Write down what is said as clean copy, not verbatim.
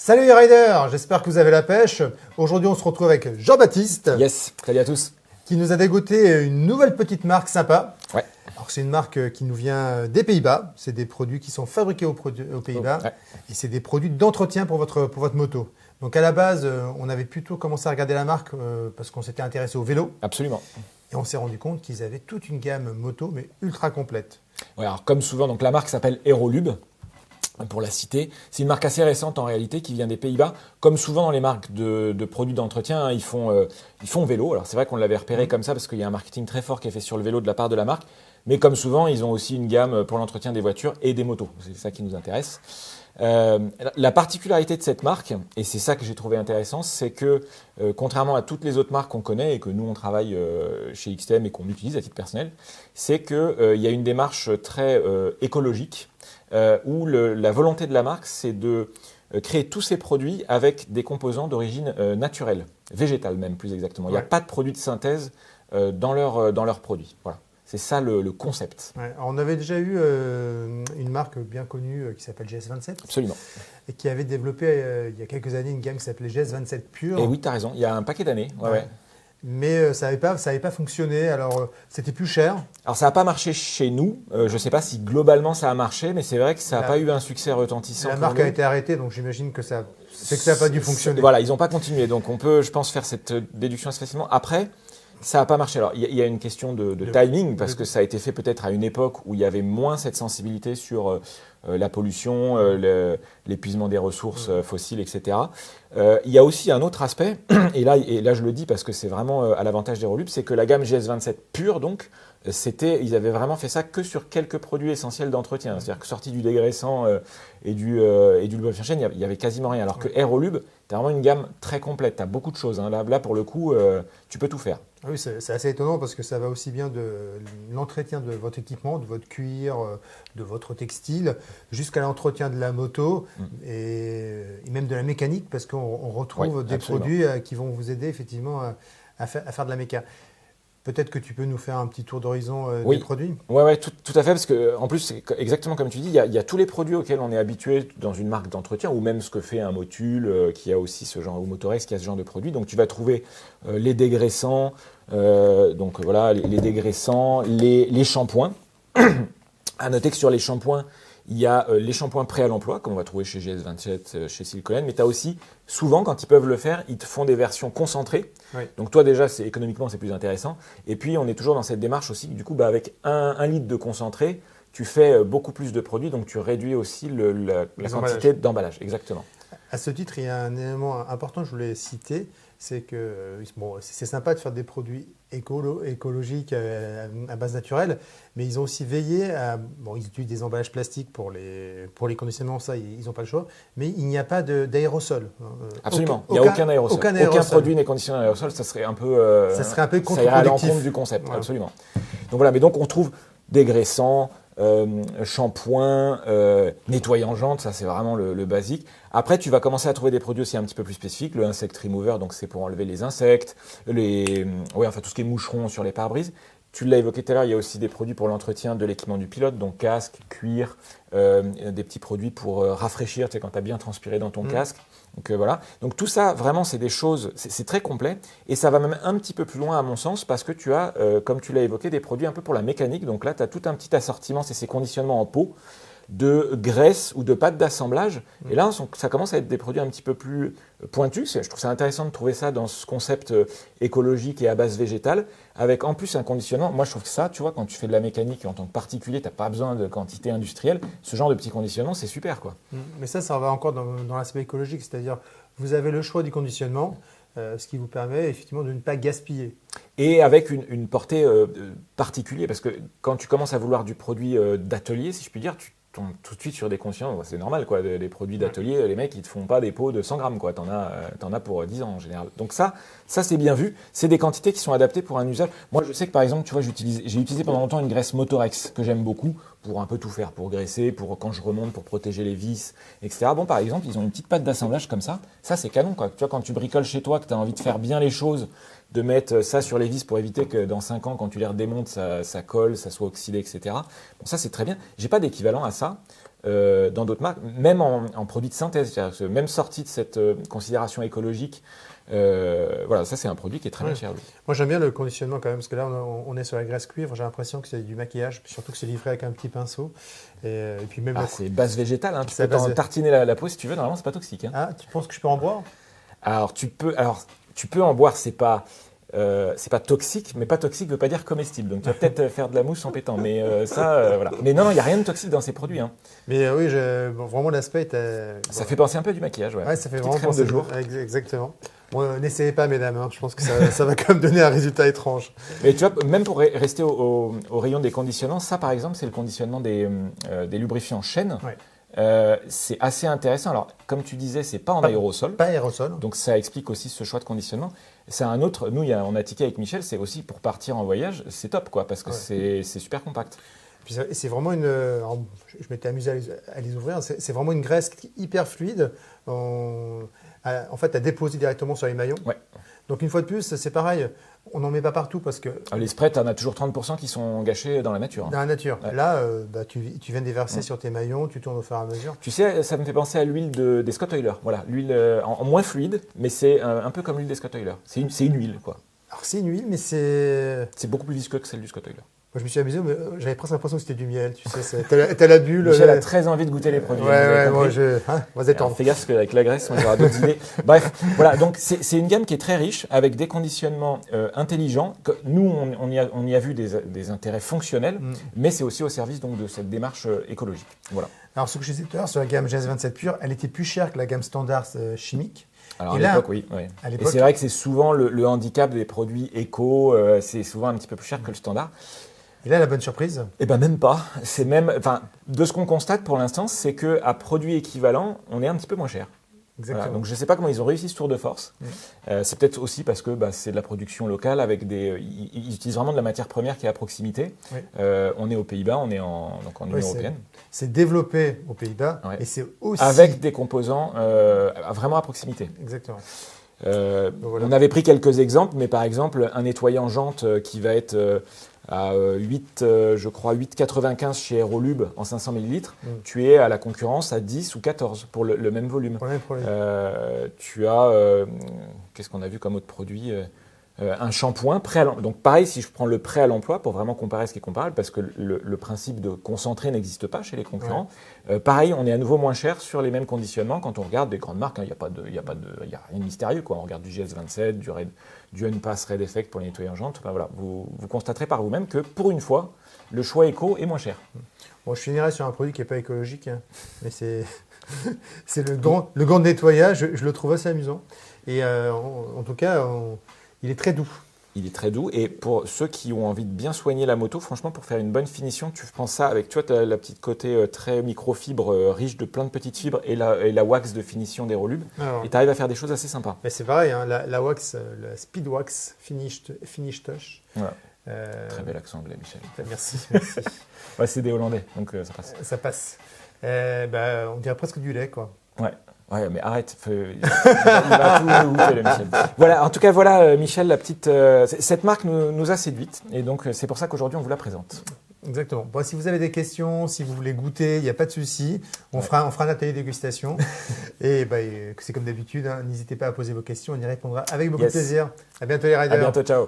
Salut les riders, j'espère que vous avez la pêche. Aujourd'hui, on se retrouve avec Jean-Baptiste. Yes, salut à tous. Qui nous a dégoté une nouvelle petite marque sympa. Ouais. Alors, c'est une marque qui nous vient des Pays-Bas. C'est des produits qui sont fabriqués aux Pays-Bas. Ouais. Et c'est des produits d'entretien pour votre moto. Donc, à la base, on avait plutôt commencé à regarder la marque parce qu'on s'était intéressé au vélo. Absolument. Et on s'est rendu compte qu'ils avaient toute une gamme moto, mais ultra complète. Ouais, alors comme souvent, donc la marque s'appelle Aerolube. Pour la citer, c'est une marque assez récente en réalité qui vient des Pays-Bas. Comme souvent dans les marques de produits d'entretien, ils font vélo. Alors c'est vrai qu'on l'avait repéré comme ça parce qu'il y a un marketing très fort qui est fait sur le vélo de la part de la marque. Mais comme souvent, ils ont aussi une gamme pour l'entretien des voitures et des motos. C'est ça qui nous intéresse. La particularité de cette marque, et c'est ça que j'ai trouvé intéressant, c'est que contrairement à toutes les autres marques qu'on connaît et que nous on travaille chez XTM et qu'on utilise à titre personnel, c'est qu'il y a une démarche très écologique où la volonté de la marque, c'est de créer tous ces produits avec des composants d'origine naturelle, végétale même plus exactement. Il n'y a pas de produits de synthèse dans leurs produits. Voilà. C'est ça le concept. Ouais, alors on avait déjà eu une marque bien connue qui s'appelle GS27. Absolument. Et qui avait développé il y a quelques années une gamme qui s'appelait GS27 Pure. Et oui, tu as raison, il y a un paquet d'années. Ouais. Mais ça n'avait pas fonctionné, alors c'était plus cher. Alors ça n'a pas marché chez nous, je ne sais pas si globalement ça a marché, mais c'est vrai que ça n'a pas eu un succès retentissant. La marque a été arrêtée, donc j'imagine que ça n'a pas dû fonctionner. Voilà, ils n'ont pas continué, donc on peut, je pense, faire cette déduction assez facilement. Après, ça n'a pas marché. Alors, il y a une question de timing, parce que ça a été fait peut-être à une époque où il y avait moins cette sensibilité sur la pollution, l'épuisement des ressources fossiles, etc. Il y a aussi un autre aspect, et là je le dis parce que c'est vraiment à l'avantage d'Aerolube, c'est que la gamme GS27 Pure, donc, ils avaient vraiment fait ça que sur quelques produits essentiels d'entretien. C'est-à-dire que sorti du dégraissant et du lubrifiant, il y avait quasiment rien. Alors que Aerolube, tu as vraiment une gamme très complète, tu as beaucoup de choses. Hein. Là, pour le coup, tu peux tout faire. Ah oui, c'est assez étonnant parce que ça va aussi bien de l'entretien de votre équipement, de votre cuir, de votre textile, jusqu'à l'entretien de la moto et même de la mécanique parce qu'on retrouve des produits qui vont vous aider effectivement à faire de la méca. Peut-être que tu peux nous faire un petit tour d'horizon des produits. Oui, tout à fait, parce qu'en plus, c'est exactement comme tu dis, il y a tous les produits auxquels on est habitué dans une marque d'entretien, ou même ce que fait un Motul, qui a aussi ce genre, ou Motorex, qui a ce genre de produit. Donc tu vas trouver les dégraissants, les dégraissants, les shampoings. À noter que sur les shampoings, il y a les shampoings prêts à l'emploi, comme on va trouver chez GS27, chez Silcolen, mais tu as aussi, souvent, quand ils peuvent le faire, ils te font des versions concentrées. Oui. Donc toi, déjà, économiquement, c'est plus intéressant. Et puis, on est toujours dans cette démarche aussi, du coup, avec un litre de concentré, tu fais beaucoup plus de produits, donc tu réduis aussi la quantité d'emballage. Exactement. À ce titre, il y a un élément important que je voulais citer, c'est que c'est sympa de faire des produits écologiques à base naturelle, mais ils ont aussi veillé à… ils utilisent des emballages plastiques pour les conditionnements, ça, ils n'ont pas le choix, mais il n'y a pas d'aérosol. Absolument, il n'y a aucun aérosol. Aucun produit n'est conditionné en aérosol, ça serait un peu contre-productif. Ça irait à l'encontre du concept, voilà. Absolument. Donc voilà, mais donc on trouve dégraissant, shampoing, nettoyant jantes, ça c'est vraiment le basique. Après, tu vas commencer à trouver des produits aussi un petit peu plus spécifiques. Le Insect Remover, donc c'est pour enlever les insectes, tout ce qui est moucherons sur les pare-brises. Tu l'as évoqué tout à l'heure, il y a aussi des produits pour l'entretien de l'équipement du pilote, donc casque, cuir, des petits produits pour rafraîchir, tu sais, quand tu as bien transpiré dans ton casque. Donc voilà. Donc tout ça, vraiment, c'est des choses, c'est très complet. Et ça va même un petit peu plus loin à mon sens parce que tu as, comme tu l'as évoqué, des produits un peu pour la mécanique. Donc là, tu as tout un petit assortiment, c'est ces conditionnements en pot de graisse ou de pâte d'assemblage. Et là, ça commence à être des produits un petit peu plus pointus. Je trouve ça intéressant de trouver ça dans ce concept écologique et à base végétale, avec en plus un conditionnement. Moi, je trouve que ça, tu vois, quand tu fais de la mécanique en tant que particulier, tu n'as pas besoin de quantité industrielle. Ce genre de petits conditionnements, c'est super, quoi. Mais ça va encore dans l'aspect écologique, c'est-à-dire vous avez le choix du conditionnement, ce qui vous permet effectivement de ne pas gaspiller. Et avec une portée particulière, parce que quand tu commences à vouloir du produit d'atelier, si je puis dire, tu tombes tout de suite sur des conscients, c'est normal, quoi, des produits d'atelier, les mecs, ils ne te font pas des pots de 100 grammes, quoi, t'en as pour 10 ans en général. Donc ça c'est bien vu, c'est des quantités qui sont adaptées pour un usage. Moi, je sais que par exemple, tu vois, j'ai utilisé pendant longtemps une graisse Motorex, que j'aime beaucoup, pour un peu tout faire, pour graisser, pour quand je remonte, pour protéger les vis, etc. Bon, par exemple, ils ont une petite pâte d'assemblage comme ça c'est canon, quoi. Tu vois, quand tu bricoles chez toi, que tu as envie de faire bien les choses, de mettre ça sur les vis pour éviter que dans 5 ans, quand tu les redémontes, ça colle, ça soit oxydé, etc. Bon, ça, c'est très bien. J'ai pas d'équivalent à ça. dans d'autres marques, même en produits de synthèse, c'est-à-dire que même sorti de cette considération écologique. Voilà, ça c'est un produit qui est très bien cher. Moi j'aime bien le conditionnement quand même, parce que là on est sur la graisse cuivre, j'ai l'impression que c'est du maquillage, surtout que c'est livré avec un petit pinceau. Et puis même c'est base végétale, hein. Tu peux t'en tartiner la peau si tu veux, normalement c'est pas toxique. Hein. Ah, tu penses que je peux en boire? Alors tu peux en boire, c'est pas toxique, mais pas toxique veut pas dire comestible. Donc tu vas peut-être faire de la mousse en pétant, mais voilà. Mais non, il n'y a rien de toxique dans ces produits. Hein. Mais oui, vraiment l'aspect ça fait penser un peu à du maquillage, ouais. Ça fait vraiment crème de jour. Exactement. Bon, n'essayez pas, mesdames. Hein. Je pense que ça va quand même donner un résultat étrange. Mais tu vois, même pour rester au rayon des conditionnants, ça par exemple, c'est le conditionnement des lubrifiants chaîne. Ouais. C'est assez intéressant. Alors, comme tu disais, c'est pas en aérosol. Pas aérosol. Donc, ça explique aussi ce choix de conditionnement. C'est un autre. Nous, on a tiqué avec Michel. C'est aussi pour partir en voyage. C'est top, quoi, parce que c'est super compact. Puis c'est vraiment je m'étais amusé à les ouvrir. C'est vraiment une graisse hyper fluide. En fait, à déposer directement sur les maillons. Ouais. Donc, une fois de plus, c'est pareil. On n'en met pas partout parce que… les sprays, tu en as toujours 30% qui sont gâchés dans la nature. Dans la nature. Ouais. Là, tu viens de les verser sur tes maillons, tu tournes au fur et à mesure. Tu sais, ça me fait penser à l'huile des Scott Oiler. Voilà, l'huile en moins fluide, mais c'est un peu comme l'huile des Scott Oiler. C'est une huile, quoi. Alors, c'est une huile, mais c'est… C'est beaucoup plus visqueux que celle du Scott Oiler. Moi, je me suis amusé, mais j'avais presque l'impression que c'était du miel. Tu sais, t'as la bulle. Michel a très envie de goûter les produits. Ouais, moi, fais gaffe, parce qu'avec la graisse, on aura d'autres idées. Bref, voilà, donc c'est une gamme qui est très riche, avec des conditionnements intelligents. Nous, on y a vu des intérêts fonctionnels, mais c'est aussi au service donc, de cette démarche écologique. Voilà. Alors, ce que je disais tout à l'heure sur la gamme GS27 Pure, elle était plus chère que la gamme standard chimique. Alors à l'époque, oui. Et c'est vrai que c'est souvent le handicap des produits éco, c'est souvent un petit peu plus cher que le standard. Et là, la bonne surprise? Eh bien, même pas. De ce qu'on constate pour l'instant, c'est qu'à produit équivalent, on est un petit peu moins cher. Exactement. Voilà, donc je ne sais pas comment ils ont réussi ce tour de force. C'est peut-être aussi parce que c'est de la production locale avec ils utilisent vraiment de la matière première qui est à proximité. Oui. On est aux Pays-Bas, on est en Union européenne. C'est développé aux Pays-Bas et c'est aussi avec des composants vraiment à proximité. Exactement. On avait pris quelques exemples, mais par exemple un nettoyant jante qui va être à 8,95 chez Aerolube en 500 ml, tu es à la concurrence à 10 ou 14 pour le même volume. Tu as, qu'est-ce qu'on a vu comme autre produit un shampoing prêt à l'emploi. Donc pareil, si je prends le prêt à l'emploi pour vraiment comparer ce qui est comparable, parce que le principe de concentré n'existe pas chez les concurrents. Pareil, on est à nouveau moins cher sur les mêmes conditionnements quand on regarde des grandes marques. Il n'y a rien de mystérieux, quoi. On regarde du GS27, du Unpass Red Effect pour les nettoyants jantes. Enfin, voilà, vous constaterez par vous-même que pour une fois, le choix éco est moins cher. Bon, je finirai sur un produit qui n'est pas écologique, hein, mais c'est le gant de nettoyage. Je le trouve assez amusant. Et en tout cas, il est très doux. Il est très doux. Et pour ceux qui ont envie de bien soigner la moto, franchement, pour faire une bonne finition, tu prends ça avec, tu vois, la petite côté très microfibre, riche de plein de petites fibres et la wax de finition d'Aerolube. Et tu arrives à faire des choses assez sympas. Mais c'est pareil, hein, la wax, la Speed Wax Finish Touch. Voilà. Très bel accent anglais, Michel. Merci. Ouais, c'est des Hollandais, donc ça passe. Ça passe. On dirait presque du lait, quoi. Ouais, mais arrête, il va tout goûter, le Michel. Voilà, en tout cas, voilà, Michel, cette marque nous a séduite, et donc c'est pour ça qu'aujourd'hui on vous la présente. Exactement. Bon, si vous avez des questions, si vous voulez goûter, il n'y a pas de souci. On fera un atelier dégustation. Et c'est comme d'habitude, hein, n'hésitez pas à poser vos questions, on y répondra avec beaucoup de plaisir. À bientôt les riders. À bientôt, ciao.